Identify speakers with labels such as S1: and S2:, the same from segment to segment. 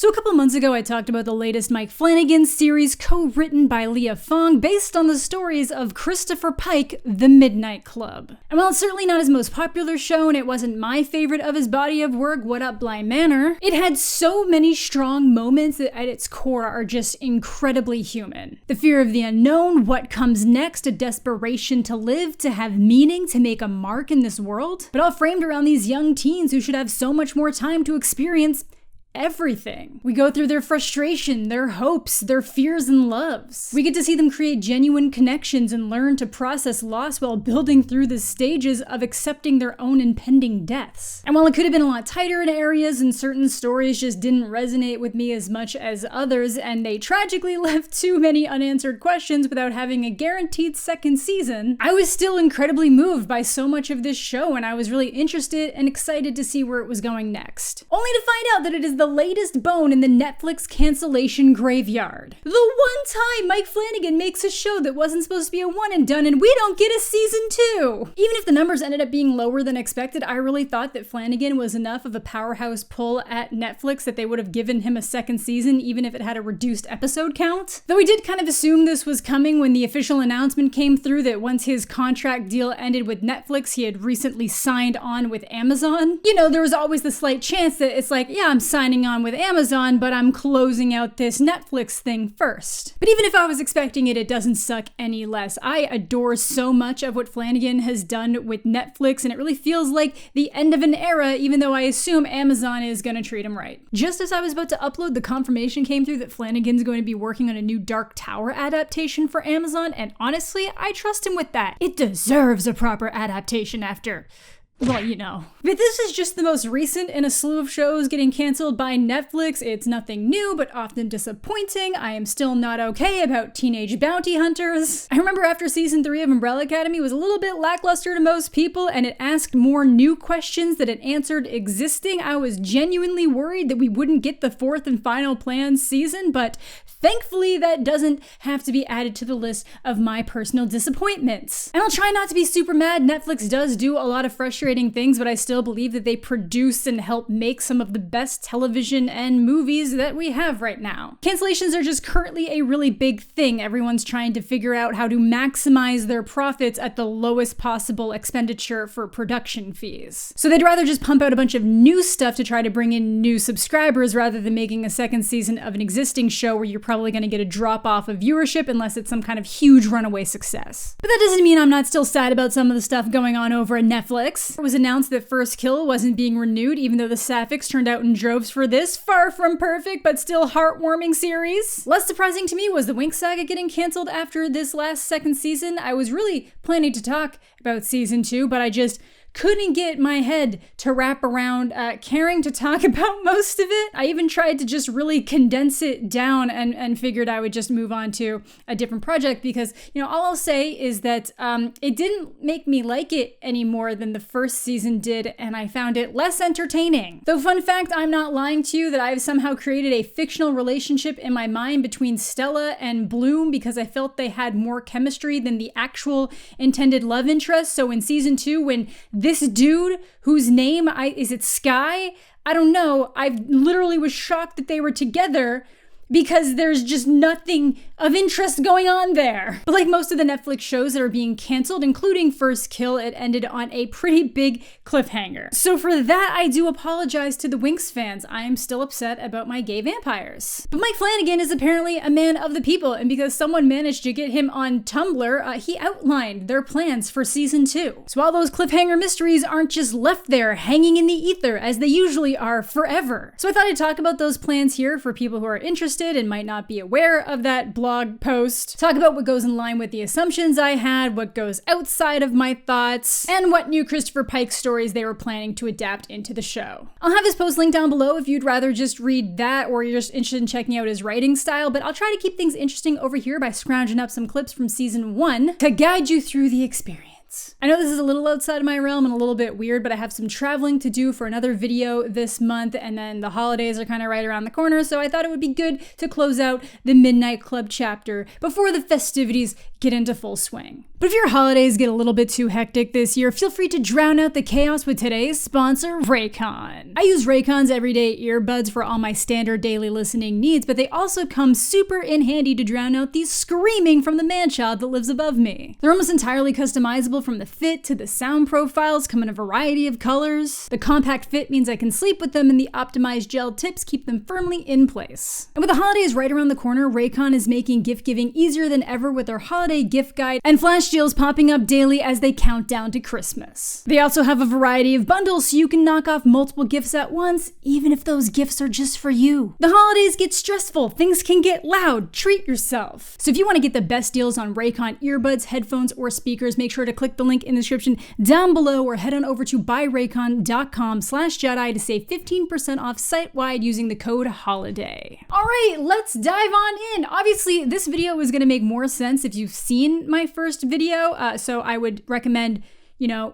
S1: So a couple months ago, I talked about the latest Mike Flanagan series co-written by Leah Fong based on the stories of Christopher Pike, The Midnight Club. And while it's certainly not his most popular show and it wasn't my favorite of his body of work, What Up Bly Manor, it had so many strong moments that at its core are just incredibly human. The fear of the unknown, what comes next, a desperation to live, to have meaning, to make a mark in this world, but all framed around these young teens who should have so much more time to experience everything. We go through their frustration, their hopes, their fears and loves. We get to see them create genuine connections and learn to process loss while building through the stages of accepting their own impending deaths. And while it could have been a lot tighter in areas and certain stories just didn't resonate with me as much as others, and they tragically left too many unanswered questions without having a guaranteed second season, I was still incredibly moved by so much of this show, and I was really interested and excited to see where it was going next. Only to find out that it is the latest bone in the Netflix cancellation graveyard. The one time Mike Flanagan makes a show that wasn't supposed to be a one and done, and we don't get a season 2. Even if the numbers ended up being lower than expected, I really thought that Flanagan was enough of a powerhouse pull at Netflix that they would have given him a second season, even if it had a reduced episode count. Though we did kind of assume this was coming when the official announcement came through that once his contract deal ended with Netflix, he had recently signed on with Amazon. You know, there was always the slight chance that it's like, yeah, I'm signing on with Amazon, but I'm closing out this Netflix thing first. But even if I was expecting it, it doesn't suck any less. I adore so much of what Flanagan has done with Netflix, and it really feels like the end of an era, even though I assume Amazon is gonna treat him right. Just as I was about to upload, the confirmation came through that Flanagan's going to be working on a new Dark Tower adaptation for Amazon, and honestly, I trust him with that. It deserves a proper adaptation after, well, you know. But this is just the most recent in a slew of shows getting canceled by Netflix. It's nothing new, but often disappointing. I am still not okay about Teenage Bounty Hunters. I remember after season 3 of Umbrella Academy was a little bit lackluster to most people, and it asked more new questions than it answered existing. I was genuinely worried that we wouldn't get the 4th and final planned season, but thankfully that doesn't have to be added to the list of my personal disappointments. And I'll try not to be super mad. Netflix does do a lot of frustrating things, but I still believe that they produce and help make some of the best television and movies that we have right now. Cancellations are just currently a really big thing. Everyone's trying to figure out how to maximize their profits at the lowest possible expenditure for production fees. So they'd rather just pump out a bunch of new stuff to try to bring in new subscribers rather than making a second season of an existing show where you're probably going to get a drop off of viewership unless it's some kind of huge runaway success. But that doesn't mean I'm not still sad about some of the stuff going on over at Netflix. It was announced that First Kill wasn't being renewed, even though the Sapphics turned out in droves for this far from perfect but still heartwarming series. Less surprising to me was the Winx saga getting canceled after this last second season. I was really planning to talk about season 2, but I just couldn't get my head to wrap around caring to talk about most of it. I even tried to just really condense it down and figured I would just move on to a different project because, you know, all I'll say is that it didn't make me like it any more than the first season did, and I found it less entertaining. Though fun fact, I'm not lying to you that I've somehow created a fictional relationship in my mind between Stella and Bloom because I felt they had more chemistry than the actual intended love interest. So in season 2, when this dude whose name is it Sky? I don't know. I literally was shocked that they were together because there's just nothing of interest going on there. But like most of the Netflix shows that are being canceled, including First Kill, it ended on a pretty big cliffhanger. So for that, I do apologize to the Winx fans. I am still upset about my gay vampires. But Mike Flanagan is apparently a man of the people, and because someone managed to get him on Tumblr, he outlined their plans for season 2. So all those cliffhanger mysteries aren't just left there hanging in the ether as they usually are forever. So I thought I'd talk about those plans here for people who are interested and might not be aware of that blog post. Talk about what goes in line with the assumptions I had, what goes outside of my thoughts, and what new Christopher Pike stories they were planning to adapt into the show. I'll have his post linked down below if you'd rather just read that or you're just interested in checking out his writing style, but I'll try to keep things interesting over here by scrounging up some clips from season 1 to guide you through the experience. that. I know this is a little outside of my realm and a little bit weird, but I have some traveling to do for another video this month, and then the holidays are kind of right around the corner, so I thought it would be good to close out the Midnight Club chapter before the festivities get into full swing. But if your holidays get a little bit too hectic this year, feel free to drown out the chaos with today's sponsor, Raycon. I use Raycon's everyday earbuds for all my standard daily listening needs, but they also come super in handy to drown out the screaming from the manchild that lives above me. They're almost entirely customizable from the fit to the sound profiles, come in a variety of colors. The compact fit means I can sleep with them, and the optimized gel tips keep them firmly in place. And with the holidays right around the corner, Raycon is making gift giving easier than ever with their holiday gift guide and flash deals popping up daily as they count down to Christmas. They also have a variety of bundles so you can knock off multiple gifts at once, even if those gifts are just for you. The holidays get stressful, things can get loud, treat yourself. So if you want to get the best deals on Raycon earbuds, headphones, or speakers, make sure to click the link in the description down below or head on over to buyraycon.com/Jedi to save 15% off site-wide using the code HOLIDAY. All right, let's dive on in. Obviously, this video is going to make more sense if you've seen my first video, so I would recommend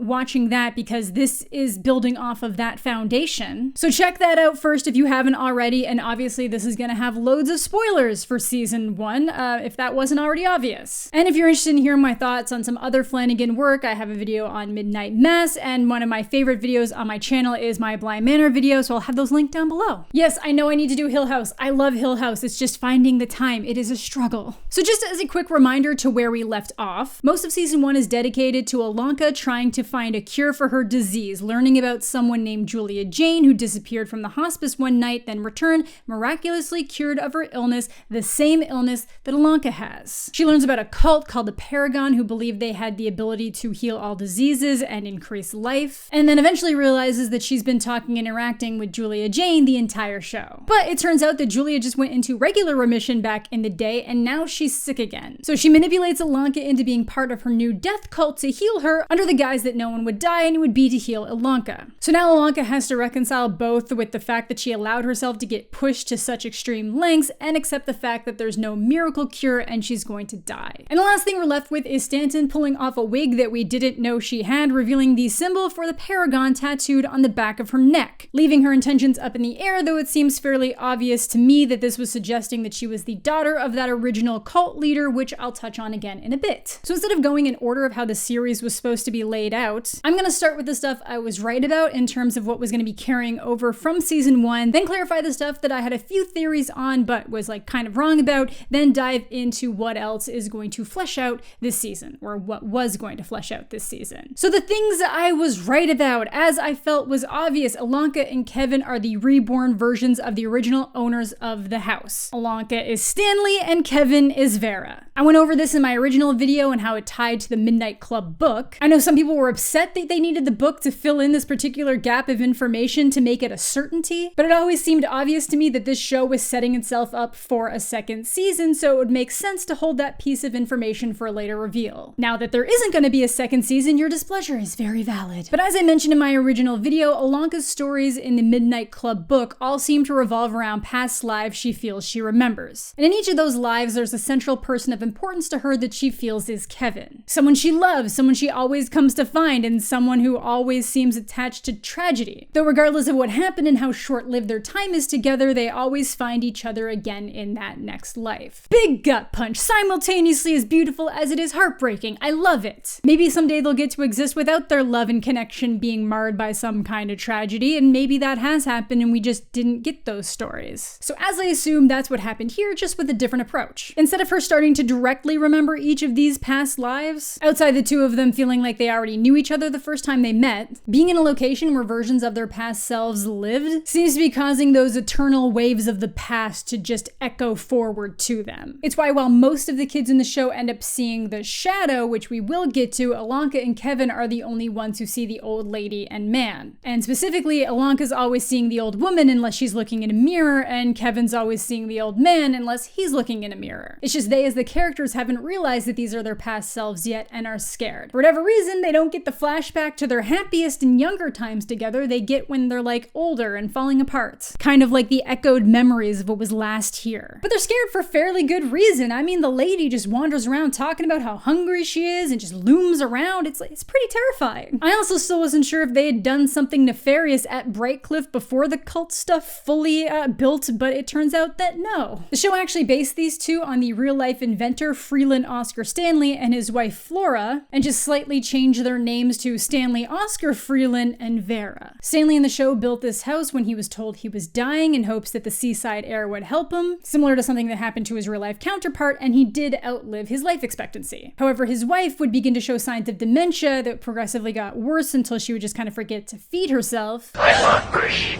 S1: watching that because this is building off of that foundation. So check that out first if you haven't already, and obviously this is gonna have loads of spoilers for season 1, if that wasn't already obvious. And if you're interested in hearing my thoughts on some other Flanagan work, I have a video on Midnight Mass, and one of my favorite videos on my channel is my Bly Manor video, so I'll have those linked down below. Yes, I know I need to do Hill House. I love Hill House. It's just finding the time. It is a struggle. So just as a quick reminder to where we left off, most of season 1 is dedicated to Ilonka trying to find a cure for her disease, learning about someone named Julia Jane who disappeared from the hospice one night, then returned, miraculously cured of her illness, the same illness that Ilonka has. She learns about a cult called the Paragon who believed they had the ability to heal all diseases and increase life, and then eventually realizes that she's been talking and interacting with Julia Jane the entire show. But it turns out that Julia just went into regular remission back in the day, and now she's sick again. So she manipulates Ilonka into being part of her new death cult to heal her under the guise that no one would die and it would be to heal Ilonka. So now Ilonka has to reconcile both with the fact that she allowed herself to get pushed to such extreme lengths and accept the fact that there's no miracle cure and she's going to die. And the last thing we're left with is Stanton pulling off a wig that we didn't know she had, revealing the symbol for the Paragon tattooed on the back of her neck, leaving her intentions up in the air, though it seems fairly obvious to me that this was suggesting that she was the daughter of that original cult leader, which I'll touch on again in a bit. So instead of going in order of how the series was supposed to be laid out, I'm gonna start with the stuff I was right about in terms of what was gonna be carrying over from season 1, then clarify the stuff that I had a few theories on but was kind of wrong about, then dive into what else is going to flesh out this season, or what was going to flesh out this season. So the things that I was right about, as I felt was obvious, Ilonka and Kevin are the reborn versions of the original owners of the house. Ilonka is Stanley and Kevin is Vera. I went over this in my original video and how it tied to the Midnight Club book. I know some people were upset that they needed the book to fill in this particular gap of information to make it a certainty, but it always seemed obvious to me that this show was setting itself up for a second season, so it would make sense to hold that piece of information for a later reveal. Now that there isn't going to be a second season, your displeasure is very valid. But as I mentioned in my original video, Ilonka's stories in the Midnight Club book all seem to revolve around past lives she feels she remembers. And in each of those lives, there's a central person of importance to her that she feels is Kevin. Someone she loves, someone she always comes to find, and someone who always seems attached to tragedy. Though regardless of what happened and how short-lived their time is together, they always find each other again in that next life. Big gut punch, simultaneously as beautiful as it is heartbreaking. I love it. Maybe someday they'll get to exist without their love and connection being marred by some kind of tragedy, and maybe that has happened and we just didn't get those stories. So as I assume, that's what happened here, just with a different approach. Instead of her starting to directly remember each of these past lives, outside the two of them feeling like they already knew each other the first time they met, being in a location where versions of their past selves lived seems to be causing those eternal waves of the past to just echo forward to them. It's why while most of the kids in the show end up seeing the shadow, which we will get to, Ilonka and Kevin are the only ones who see the old lady and man. And specifically, Ilonka's always seeing the old woman unless she's looking in a mirror, and Kevin's always seeing the old man unless he's looking in a mirror. It's just they as the characters haven't realized that these are their past selves yet and are scared. For whatever reason, they they don't get the flashback to their happiest and younger times together, they get when they're like older and falling apart. Kind of like the echoed memories of what was last here. But they're scared for fairly good reason. I mean, the lady just wanders around talking about how hungry she is and just looms around. It's pretty terrifying. I also still wasn't sure if they had done something nefarious at Brightcliff before the cult stuff fully built, but it turns out that no. The show actually based these two on the real-life inventor Freeland Oscar Stanley and his wife Flora, and just slightly changed their names to Stanley Oscar Freeland and Vera. Stanley in the show built this house when he was told he was dying in hopes that the seaside air would help him, similar to something that happened to his real-life counterpart, and he did outlive his life expectancy. However, his wife would begin to show signs of dementia that progressively got worse until she would just kind of forget to feed herself.
S2: I'm hungry.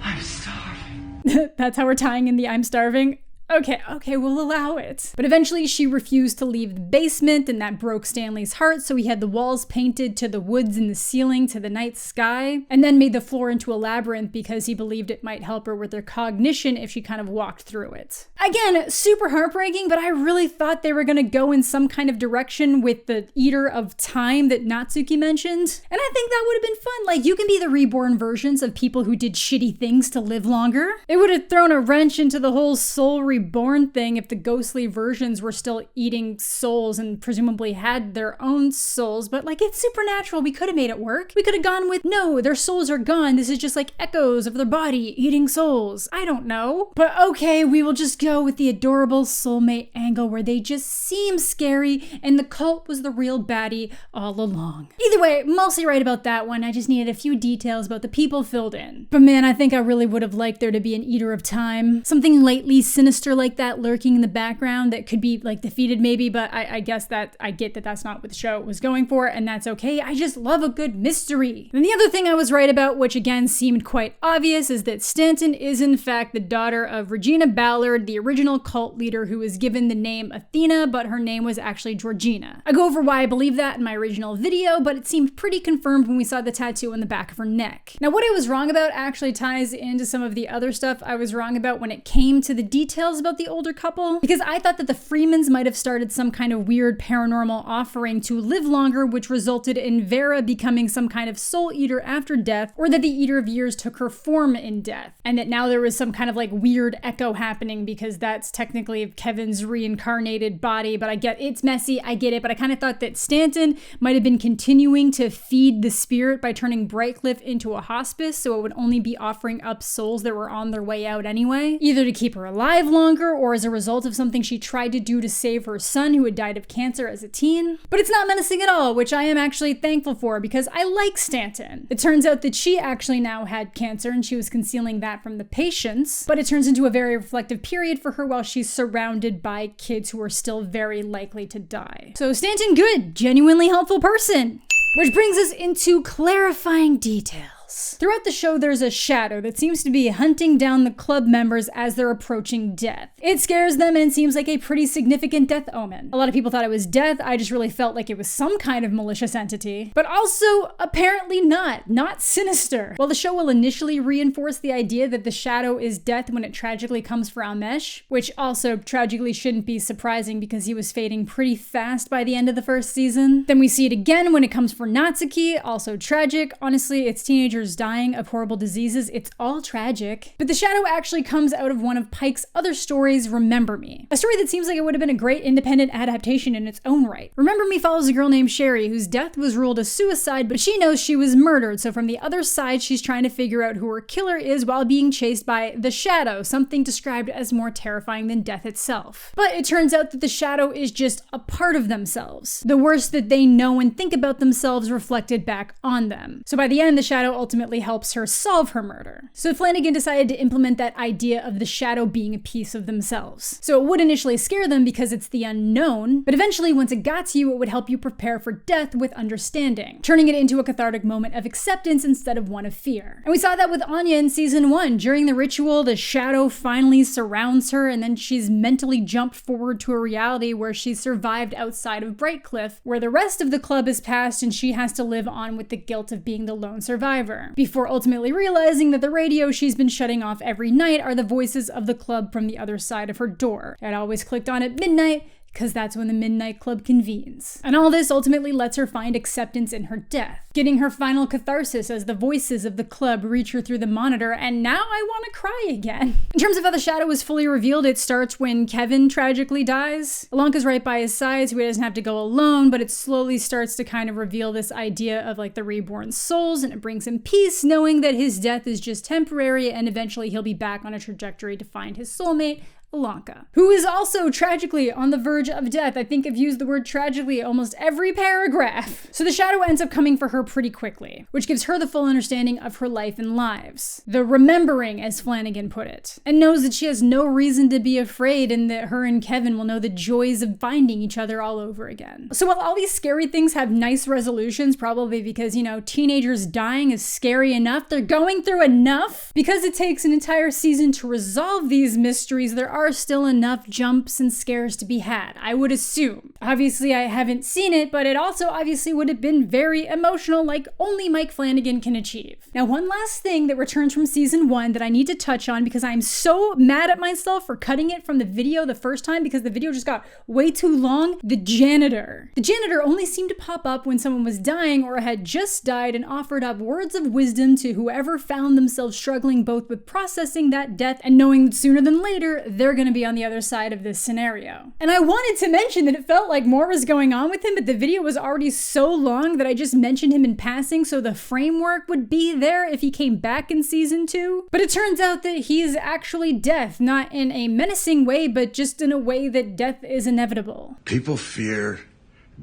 S2: I'm starving.
S1: That's how we're tying in the I'm starving. Okay, we'll allow it. But eventually she refused to leave the basement, and that broke Stanley's heart, so he had the walls painted to the woods and the ceiling to the night sky, and then made the floor into a labyrinth because he believed it might help her with her cognition if she kind of walked through it. Again, super heartbreaking, but I really thought they were gonna go in some kind of direction with the Eater of Time that Natsuki mentioned, and I think that would have been fun. Like, you can be the reborn versions of people who did shitty things to live longer. It would have thrown a wrench into the whole soul reborn thing if the ghostly versions were still eating souls and presumably had their own souls, but like, it's supernatural. We could have made it work. We could have gone with, no, their souls are gone. This is just like echoes of their body eating souls. I don't know. But okay, we will just go with the adorable soulmate angle where they just seem scary and the cult was the real baddie all along. Either way, mostly right about that one. I just needed a few details about the people filled in. But man, I think I really would have liked there to be an Eater of Time. Something lightly sinister like that lurking in the background that could be like defeated maybe, but I guess that I get that that's not what the show was going for, and that's okay. I just love a good mystery. And the other thing I was right about, which again seemed quite obvious, is that Stanton is in fact the daughter of Regina Ballard, the original cult leader who was given the name Athena, but her name was actually Georgina. I go over why I believe that in my original video, but it seemed pretty confirmed when we saw the tattoo on the back of her neck. Now, what I was wrong about actually ties into some of the other stuff I was wrong about when it came to the details about the older couple, because I thought that the Freemans might have started some kind of weird paranormal offering to live longer, which resulted in Vera becoming some kind of soul eater after death, or that the Eater of Years took her form in death, and that now there was some kind of like weird echo happening because that's technically Kevin's reincarnated body. But I get it's messy, I get it, but I kind of thought that Stanton might have been continuing to feed the spirit by turning Brightcliff into a hospice, so it would only be offering up souls that were on their way out anyway, either to keep her alive longer or as a result of something she tried to do to save her son who had died of cancer as a teen. But it's not menacing at all, which I am actually thankful for because I like Stanton. It turns out that she actually now had cancer and she was concealing that from the patients, but it turns into a very reflective period for her while she's surrounded by kids who are still very likely to die. So Stanton good, genuinely helpful person. Which brings us into clarifying details. Throughout the show, there's a shadow that seems to be hunting down the club members as they're approaching death. It scares them and seems like a pretty significant death omen. A lot of people thought it was death. I just really felt like it was some kind of malicious entity, but also apparently not sinister. While the show will initially reinforce the idea that the shadow is death when it tragically comes for Amesh, which also tragically shouldn't be surprising because he was fading pretty fast by the end of the first season. Then we see it again when it comes for Natsuki, also tragic. Honestly, it's teenagers dying of horrible diseases. It's all tragic. But the shadow actually comes out of one of Pike's other stories, Remember Me. A story that seems like it would have been a great independent adaptation in its own right. Remember Me follows a girl named Sherry whose death was ruled a suicide, but she knows she was murdered. So from the other side, she's trying to figure out who her killer is while being chased by the shadow, something described as more terrifying than death itself. But it turns out that the shadow is just a part of themselves. The worst that they know and think about themselves reflected back on them. So by the end, the shadow ultimately helps her solve her murder. So Flanagan decided to implement that idea of the shadow being a piece of themselves. So it would initially scare them because it's the unknown, but eventually once it got to you, it would help you prepare for death with understanding, turning it into a cathartic moment of acceptance instead of one of fear. And we saw that with Anya in season 1. During the ritual, the shadow finally surrounds her, and then she's mentally jumped forward to a reality where she's survived outside of Brightcliff, where the rest of the club is past and she has to live on with the guilt of being the lone survivor, before ultimately realizing that the radio she's been shutting off every night are the voices of the club from the other side of her door. I'd always clicked on at midnight because that's when the Midnight Club convenes. And all this ultimately lets her find acceptance in her death, getting her final catharsis as the voices of the club reach her through the monitor, and now I want to cry again. In terms of how the shadow is fully revealed, it starts when Kevin tragically dies. Ilonka's right by his side, so he doesn't have to go alone, but it slowly starts to kind of reveal this idea of like the reborn souls, and it brings him peace knowing that his death is just temporary and eventually he'll be back on a trajectory to find his soulmate, Ilonka, who is also tragically on the verge of death. I think I've used the word tragically almost every paragraph. So the shadow ends up coming for her pretty quickly, which gives her the full understanding of her life and lives. The remembering, as Flanagan put it, and knows that she has no reason to be afraid and that her and Kevin will know the joys of finding each other all over again. So while all these scary things have nice resolutions, probably because, teenagers dying is scary enough, they're going through enough. Because it takes an entire season to resolve these mysteries, there are still enough jumps and scares to be had, I would assume. Obviously, I haven't seen it, but it also obviously would have been very emotional, like only Mike Flanagan can achieve. Now, one last thing that returns from season 1 that I need to touch on because I'm so mad at myself for cutting it from the video the first time because the video just got way too long. The janitor. The janitor only seemed to pop up when someone was dying or had just died and offered up words of wisdom to whoever found themselves struggling both with processing that death and knowing that sooner than later they're going to be on the other side of this scenario. And I wanted to mention that it felt like more was going on with him, but the video was already so long that I just mentioned him in passing so the framework would be there if he came back in season 2. But it turns out that he is actually death, not in a menacing way, but just in a way that death is inevitable.
S3: People fear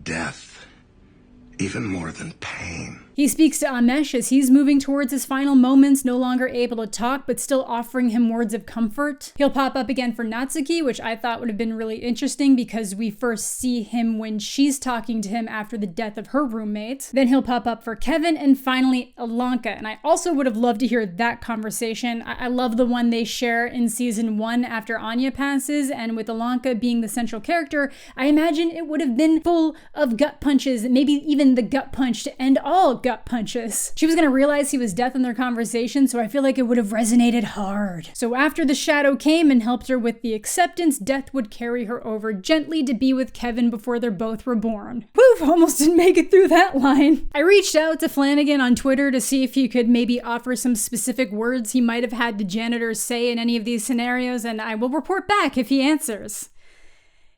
S3: death even more than pain.
S1: He speaks to Amesh as he's moving towards his final moments, no longer able to talk, but still offering him words of comfort. He'll pop up again for Natsuki, which I thought would have been really interesting because we first see him when she's talking to him after the death of her roommate. Then he'll pop up for Kevin, and finally Ilonka. And I also would have loved to hear that conversation. I love the one they share in season 1 after Anya passes, and with Ilonka being the central character, I imagine it would have been full of gut punches, maybe even the gut punch to end all gut punches. She was gonna realize he was death in their conversation, so I feel like it would have resonated hard. So after the shadow came and helped her with the acceptance, death would carry her over gently to be with Kevin before they're both reborn. Woof, almost didn't make it through that line. I reached out to Flanagan on Twitter to see if he could maybe offer some specific words he might have had the janitors say in any of these scenarios, and I will report back if he answers.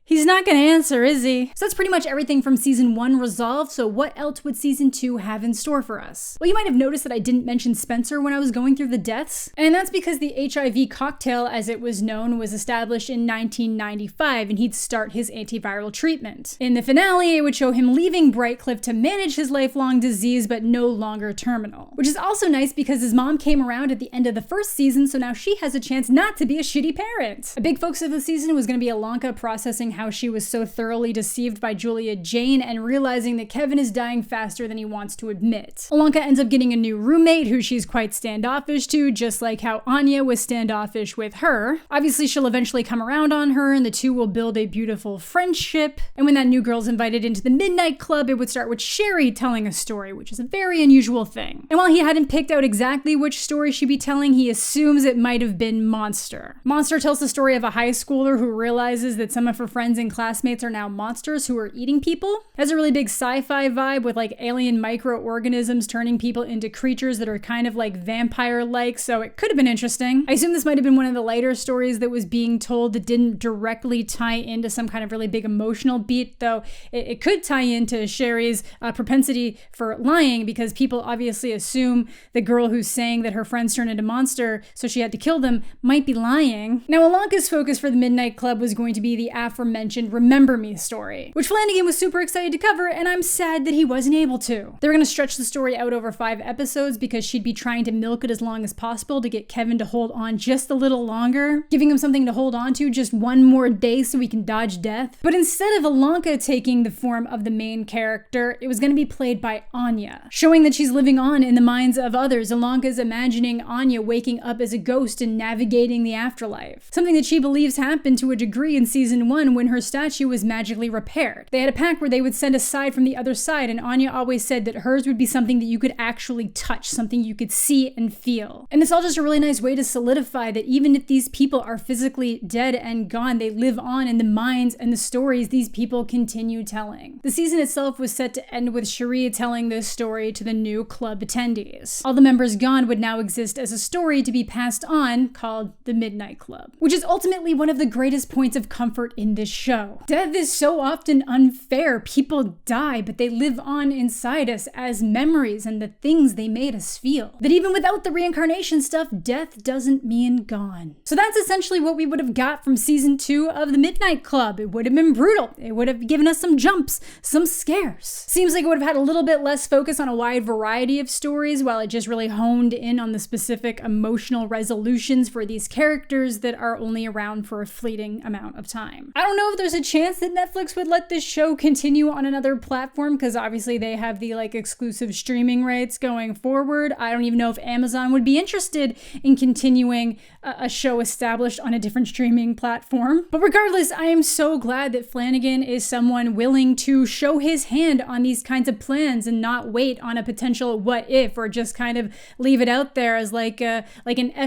S1: He's not gonna answer, is he? So that's pretty much everything from season 1 resolved, so what else would season 2 have in store for us? Well, you might have noticed that I didn't mention Spencer when I was going through the deaths, and that's because the HIV cocktail, as it was known, was established in 1995, and he'd start his antiviral treatment. In the finale, it would show him leaving Brightcliff to manage his lifelong disease, but no longer terminal. Which is also nice because his mom came around at the end of the first season, so now she has a chance not to be a shitty parent. A big focus of the season was gonna be Ilonka processing how she was so thoroughly deceived by Julia Jane and realizing that Kevin is dying faster than he wants to admit. Ilonka ends up getting a new roommate who she's quite standoffish to, just like how Anya was standoffish with her. Obviously, she'll eventually come around on her and the two will build a beautiful friendship. And when that new girl's invited into the Midnight Club, it would start with Sherry telling a story, which is a very unusual thing. And while he hadn't picked out exactly which story she'd be telling, he assumes it might have been Monster. Monster tells the story of a high schooler who realizes that some of her friends and classmates are now monsters who are eating people. It has a really big sci-fi vibe with like alien microorganisms turning people into creatures that are kind of like vampire-like, so it could have been interesting. I assume this might have been one of the lighter stories that was being told that didn't directly tie into some kind of really big emotional beat, though it could tie into Sherry's propensity for lying, because people obviously assume the girl who's saying that her friends turned into monster, so she had to kill them, might be lying. Now, Ilonka's focus for the Midnight Club was going to be the aforementioned Remember Me story, which Flanagan was super excited to cover, and I'm sad that he wasn't able to. They were going to stretch the story out over 5 episodes because she'd be trying to milk it as long as possible to get Kevin to hold on just a little longer, giving him something to hold on to just one more day so he can dodge death. But instead of Ilonka taking the form of the main character, it was going to be played by Anya, showing that she's living on in the minds of others. Ilonka's imagining Anya waking up as a ghost and navigating the afterlife, something that she believes happened to a degree in season 1 when when her statue was magically repaired. They had a pact where they would send a side from the other side, and Anya always said that hers would be something that you could actually touch, something you could see and feel. And it's all just a really nice way to solidify that even if these people are physically dead and gone, they live on in the minds and the stories these people continue telling. The season itself was set to end with Cherie telling this story to the new club attendees. All the members gone would now exist as a story to be passed on called the Midnight Club, which is ultimately one of the greatest points of comfort in this show. Death is so often unfair. People die, but they live on inside us as memories and the things they made us feel. That even without the reincarnation stuff, death doesn't mean gone. So that's essentially what we would have got from season 2 of the Midnight Club. It would have been brutal. It would have given us some jumps, some scares. Seems like it would have had a little bit less focus on a wide variety of stories, while it just really honed in on the specific emotional resolutions for these characters that are only around for a fleeting amount of time. I don't know if there's a chance that Netflix would let this show continue on another platform, because obviously they have the exclusive streaming rights going forward. I don't even know if Amazon would be interested in continuing a show established on a different streaming platform. But regardless, I am so glad that Flanagan is someone willing to show his hand on these kinds of plans and not wait on a potential what if, or just kind of leave it out there as like an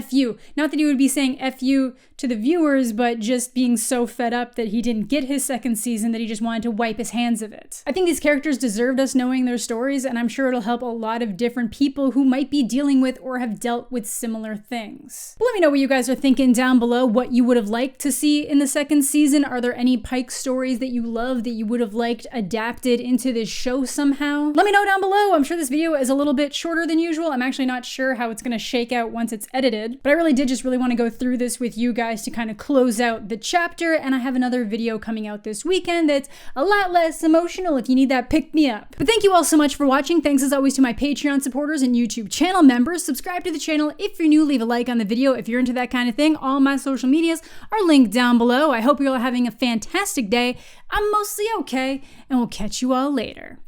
S1: FU. Not that he would be saying FU to the viewers, but just being so fed up that he didn't get his second season that he just wanted to wipe his hands of it. I think these characters deserved us knowing their stories, and I'm sure it'll help a lot of different people who might be dealing with or have dealt with similar things. But let me know what you guys are thinking down below, what you would have liked to see in the second season. Are there any Pike stories that you love that you would have liked adapted into this show somehow? Let me know down below. I'm sure this video is a little bit shorter than usual. I'm actually not sure how it's gonna shake out once it's edited, but I really did just really want to go through this with you guys to kind of close out the chapter, and I have another video coming out this weekend that's a lot less emotional if you need that pick-me-up. But thank you all so much for watching. Thanks as always to my Patreon supporters and YouTube channel members. Subscribe to the channel if you're new, leave a like on the video if you're into that kind of thing. All my social medias are linked down below. I hope you're all having a fantastic day. I'm mostly okay, and we'll catch you all later.